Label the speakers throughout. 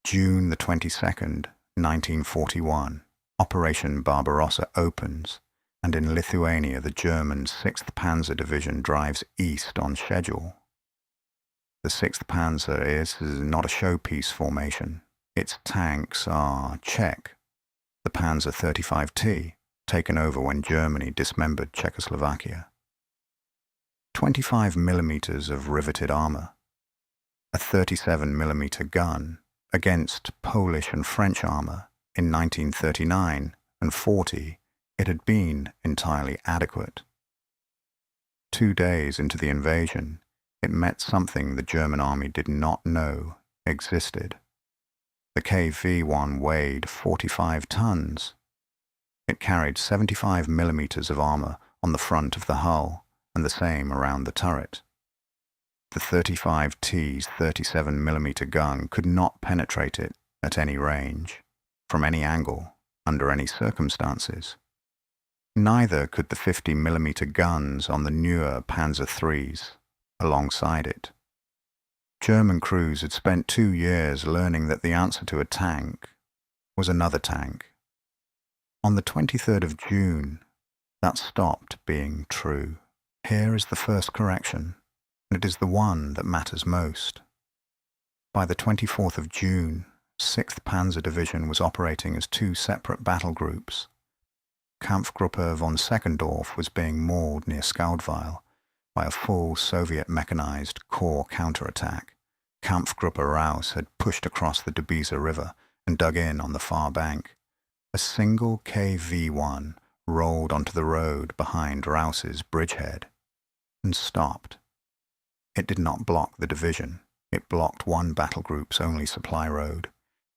Speaker 1: June the 22nd, 1941, Operation Barbarossa opens, and in Lithuania the German 6th Panzer Division drives east on schedule. The 6th Panzer is not a showpiece formation. Its tanks are Czech, the Panzer 35T, taken over when Germany dismembered Czechoslovakia. 25 millimeters of riveted armor, a 37 millimeter gun against Polish and French armor in 1939 and 40, it had been entirely adequate. 2 days into the invasion, it met something the German army did not know existed. The KV-1 weighed 45 tons. It carried 75 millimeters of armor on the front of the hull and the same around the turret. The 35T's 37 millimeter gun could not penetrate it at any range, from any angle, under any circumstances. Neither could the 50 millimeter guns on the newer Panzer IIIs alongside it. German crews had spent 2 years learning that the answer to a tank was another tank. On the 23rd of June, that stopped being true. Here is the first correction, and it is the one that matters most. By the 24th of June, 6th Panzer Division was operating as 2 separate battle groups. Kampfgruppe von Seckendorf was being mauled near Skaudweil by a full Soviet mechanized corps counterattack. Kampfgruppe Raus had pushed across the Dubysa River and dug in on the far bank. A single KV-1 rolled onto the road behind Raus's Bridgehead and stopped. It did not block the division. It blocked one battle group's only supply road.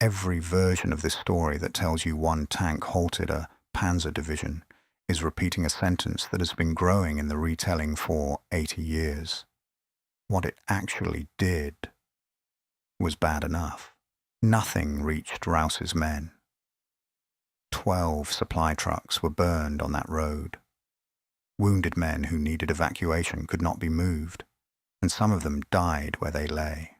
Speaker 1: Every version of this story that tells you one tank halted a Panzer Division is repeating a sentence that has been growing in the retelling for 80 years. What it actually did was bad enough. Nothing reached Raus's men. 12 supply trucks were burned on that road. Wounded men who needed evacuation could not be moved, and some of them died where they lay.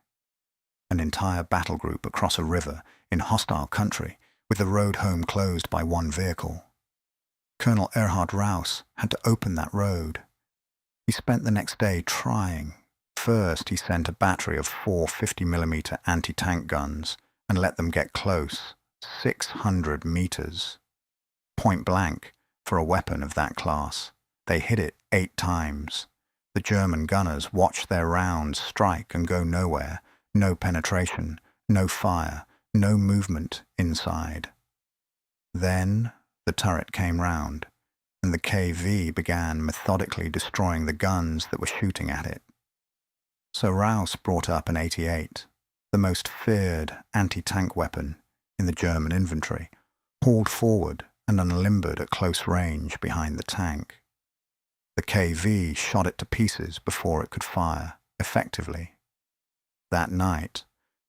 Speaker 1: An entire battle group across a river in hostile country with the road home closed by one vehicle. Colonel Erhard Raus had to open that road. He spent the next day trying. First, he sent a battery of 4 50mm anti-tank guns and let them get close, 600 meters. Point blank for a weapon of that class. They hit it 8 times. The German gunners watched their rounds strike and go nowhere. No penetration, no fire, no movement inside. Then the turret came round, and the KV began methodically destroying the guns that were shooting at it. So Raus brought up an 88, the most feared anti-tank weapon in the German inventory, hauled forward and unlimbered at close range behind the tank. The KV shot it to pieces before it could fire effectively. That night,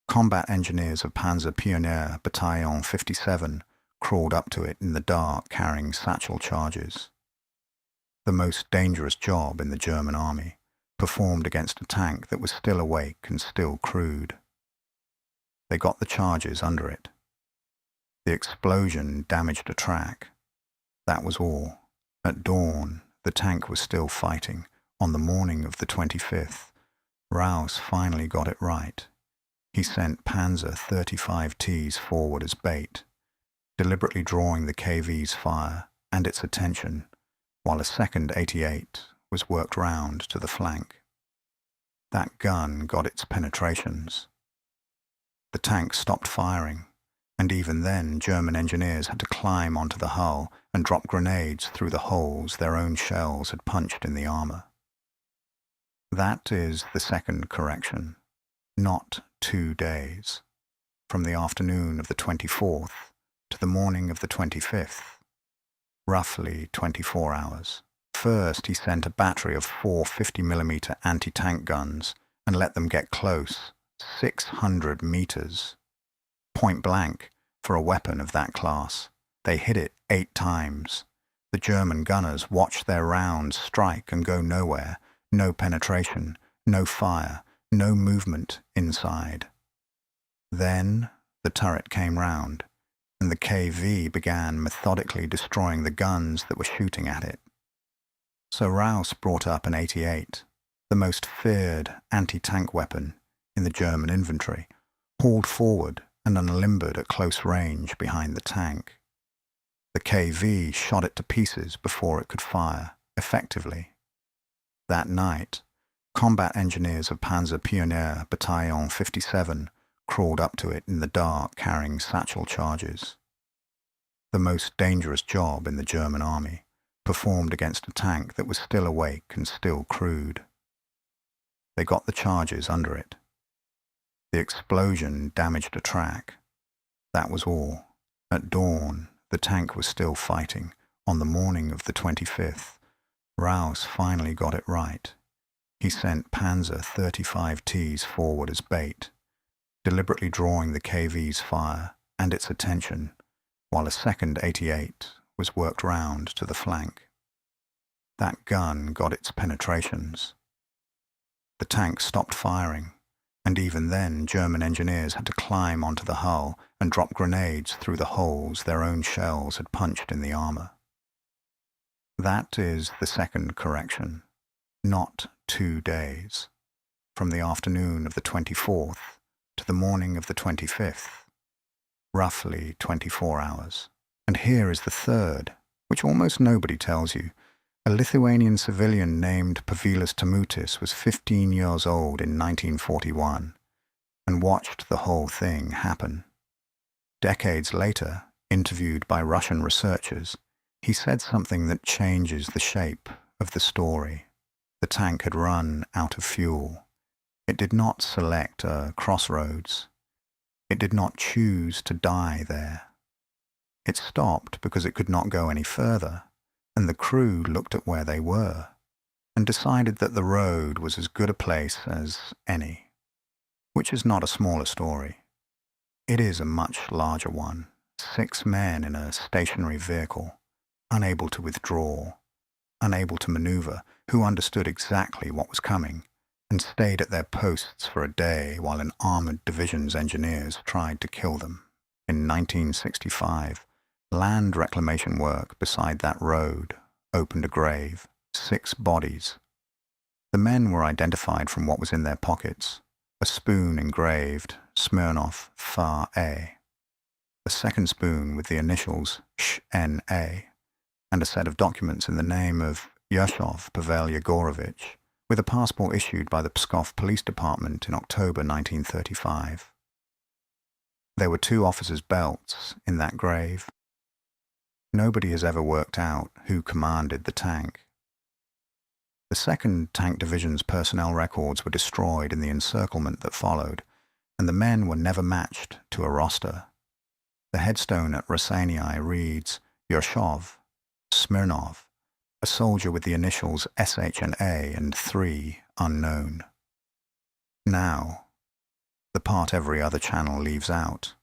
Speaker 1: combat engineers of Panzer Pioneer Battalion 57 crawled up to it in the dark carrying satchel charges. The most dangerous job in the German army, performed against a tank that was still awake and still crewed. They got the charges under it. The explosion damaged a track. That was all. At dawn, the tank was still fighting. On the morning of the 25th, Raus finally got it right. He sent Panzer 35Ts forward as bait, deliberately drawing the KV's fire and its attention, while a second 88 was worked round to the flank. That gun got its penetrations. The tank stopped firing, and even then German engineers had to climb onto the hull and drop grenades through the holes their own shells had punched in the armor. That is the second correction. Not 2 days. From the afternoon of the 24th to the morning of the 25th. Roughly 24 hours. First, he sent a battery of 4 50mm anti-tank guns and let them get close, 600 meters. Point blank for a weapon of that class. They hit it 8 times. The German gunners watched their rounds strike and go nowhere. No penetration, no fire, no movement inside. Then the turret came round, and the KV began methodically destroying the guns that were shooting at it. So Raus brought up an 88, the most feared anti-tank weapon in the German inventory, hauled forward and unlimbered at close range behind the tank. The KV shot it to pieces before it could fire effectively. That night, combat engineers of Panzer Pioneer Battalion 57 crawled up to it in the dark carrying satchel charges. The most dangerous job in the German army, performed against a tank that was still awake and still crewed. They got the charges under it. The explosion damaged a track. That was all. At dawn, the tank was still fighting. On the morning of the 25th, Raus finally got it right. He sent Panzer 35Ts forward as bait, deliberately drawing the KV's fire and its attention, while a second 88 was worked round to the flank. That gun got its penetrations. The tank stopped firing, and even then German engineers had to climb onto the hull and drop grenades through the holes their own shells had punched in the armor. That is the second correction, not 2 days, from the afternoon of the 24th to the morning of the 25th, roughly 24 hours. And here is the third, which almost nobody tells you. A Lithuanian civilian named Pavilas Tamutis was 15 years old in 1941 and watched the whole thing happen. Decades later, interviewed by Russian researchers, he said something that changes the shape of the story. The tank had run out of fuel. It did not select a crossroads. It did not choose to die there. It stopped because it could not go any further, and the crew looked at where they were and decided that the road was as good a place as any, which is not a smaller story. It is a much larger one. 6 men in a stationary vehicle, unable to withdraw, unable to maneuver, who understood exactly what was coming and stayed at their posts for a day while an armored division's engineers tried to kill them. In 1965, land reclamation work beside that road opened a grave, 6 bodies. The men were identified from what was in their pockets: a spoon engraved Smirnov Far A, a second spoon with the initials SH-N-A, and a set of documents in the name of Yershov Pavel Yegorovich, with a passport issued by the Pskov Police Department in October 1935. There were 2 officers' belts in that grave. Nobody has ever worked out who commanded the tank. The 2nd Tank Division's personnel records were destroyed in the encirclement that followed, and the men were never matched to a roster. The headstone at Raseiniai reads, Yershov, Smirnov, a soldier with the initials SH and A and 3 unknown. Now, the part every other channel leaves out.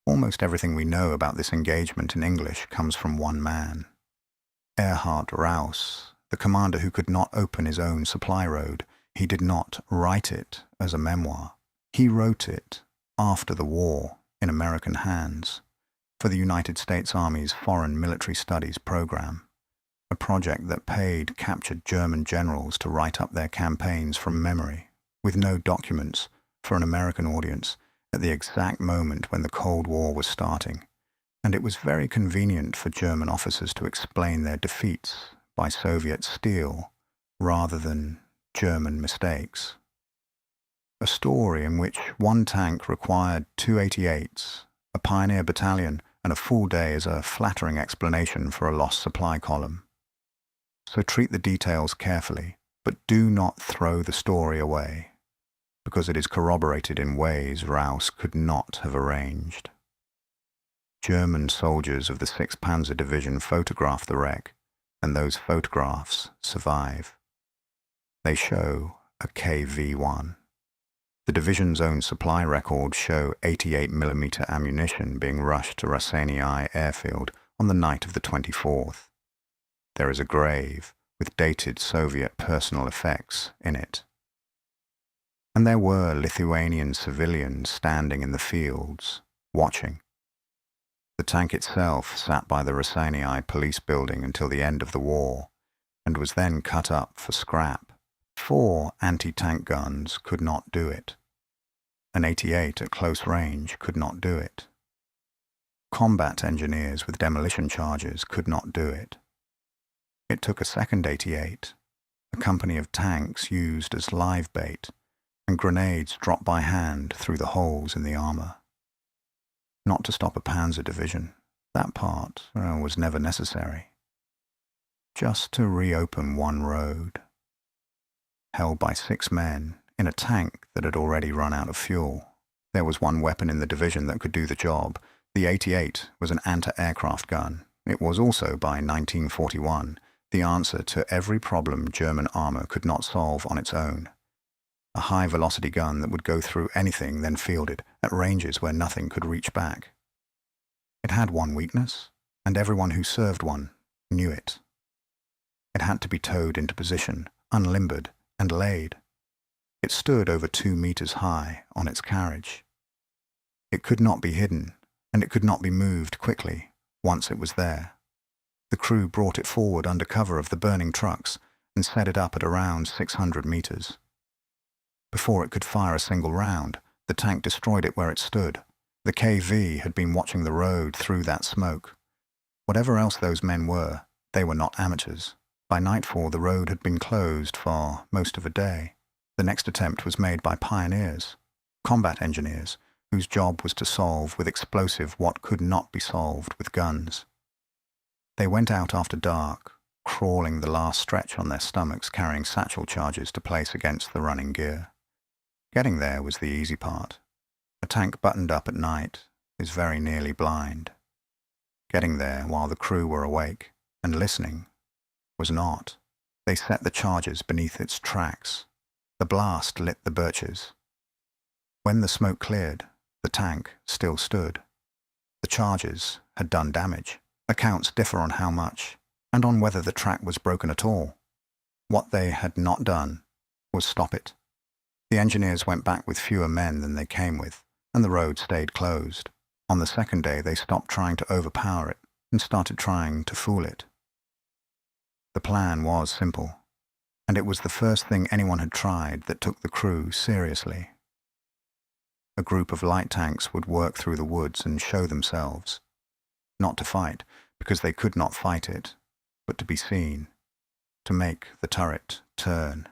Speaker 1: Almost everything we know about this engagement in English comes from one man. Erhard Raus, the commander who could not open his own supply road. He did not write it as a memoir. He wrote it after the war in American hands for the United States Army's Foreign Military Studies program, a project that paid captured German generals to write up their campaigns from memory, with no documents, for an American audience at the exact moment when the Cold War was starting, and it was very convenient for German officers to explain their defeats by Soviet steel rather than German mistakes. A story in which one tank required 2 88s, a pioneer battalion, and a full day as a flattering explanation for a lost supply column. So treat the details carefully, but do not throw the story away, because it is corroborated in ways Raus could not have arranged. German soldiers of the 6th Panzer Division photographed the wreck, and those photographs survive. They show a KV-1. The division's own supply records show 88mm ammunition being rushed to Raseiniai airfield on the night of the 24th. There is a grave with dated Soviet personal effects in it. And there were Lithuanian civilians standing in the fields, watching. The tank itself sat by the Raseiniai police building until the end of the war, and was then cut up for scrap. 4 anti-tank guns could not do it. An 88 at close range could not do it. Combat engineers with demolition charges could not do it. It took a second 88, a company of tanks used as live bait, and grenades dropped by hand through the holes in the armor. Not to stop a Panzer Division. That part was never necessary. Just to reopen one road. Held by 6 men in a tank that had already run out of fuel. There was one weapon in the division that could do the job. The 88 was an anti-aircraft gun. It was also, by 1941, the answer to every problem German armor could not solve on its own. A high-velocity gun that would go through anything then fielded at ranges where nothing could reach back. It had one weakness, and everyone who served one knew it. It had to be towed into position, unlimbered, and laid. It stood over 2 meters high on its carriage. It could not be hidden, and it could not be moved quickly once it was there. The crew brought it forward under cover of the burning trucks and set it up at around 600 meters. Before it could fire a single round, the tank destroyed it where it stood. The KV had been watching the road through that smoke. Whatever else those men were, they were not amateurs. By nightfall, the road had been closed for most of a day. The next attempt was made by pioneers, combat engineers, whose job was to solve with explosive what could not be solved with guns. They went out after dark, crawling the last stretch on their stomachs, carrying satchel charges to place against the running gear. Getting there was the easy part. A tank buttoned up at night is very nearly blind. Getting there while the crew were awake and listening was not. They set the charges beneath its tracks. The blast lit the birches. When the smoke cleared, the tank still stood. The charges had done damage. Accounts differ on how much, and on whether the track was broken at all. What they had not done was stop it. The engineers went back with fewer men than they came with, and the road stayed closed. On the second day, they stopped trying to overpower it and started trying to fool it. The plan was simple, and it was the first thing anyone had tried that took the crew seriously. A group of light tanks would work through the woods and show themselves. Not to fight, because they could not fight it, but to be seen, to make the turret turn.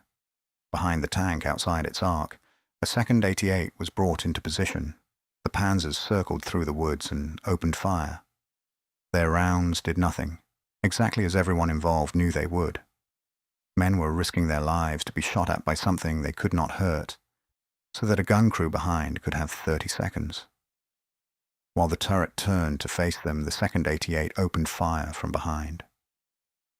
Speaker 1: Behind the tank outside its arc, a second 88 was brought into position. The panzers circled through the woods and opened fire. Their rounds did nothing, exactly as everyone involved knew they would. Men were risking their lives to be shot at by something they could not hurt, so that a gun crew behind could have 30 seconds. While the turret turned to face them, the second 88 opened fire from behind.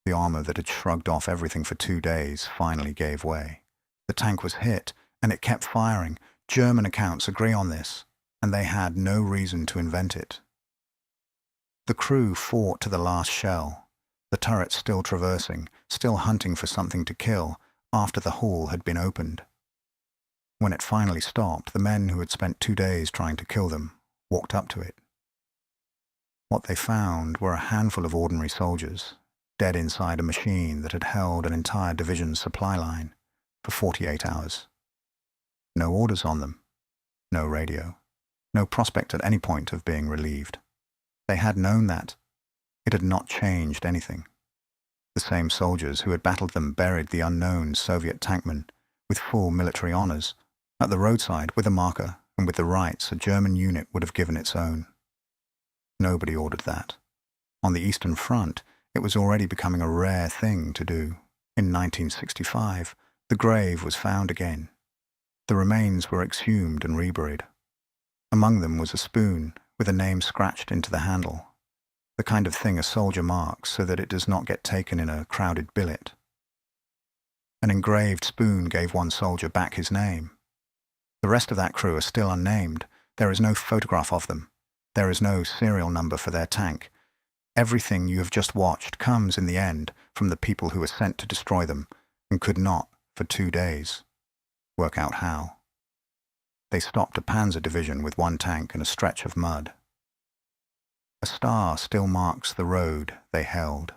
Speaker 1: The armor that had shrugged off everything for 2 days finally gave way. The tank was hit, and it kept firing. German accounts agree on this, and they had no reason to invent it. The crew fought to the last shell, the turret still traversing, still hunting for something to kill after the hole had been opened. When it finally stopped, the men who had spent 2 days trying to kill them walked up to it. What they found were a handful of ordinary soldiers, dead inside a machine that had held an entire division's supply line for 48 hours. No orders on them, no radio, no prospect at any point of being relieved. They had known that. It had not changed anything. The same soldiers who had battled them buried the unknown Soviet tankmen with full military honors at the roadside with a marker and with the rights a German unit would have given its own. Nobody ordered that. On the Eastern Front, it was already becoming a rare thing to do. In 1965, the grave was found again. The remains were exhumed and reburied. Among them was a spoon with a name scratched into the handle, the kind of thing a soldier marks so that it does not get taken in a crowded billet. An engraved spoon gave one soldier back his name. The rest of that crew are still unnamed. There is no photograph of them. There is no serial number for their tank. Everything you have just watched comes, in the end, from the people who were sent to destroy them and could not, for 2 days, work out how. They stopped a Panzer Division with one tank and a stretch of mud. A star still marks the road they held.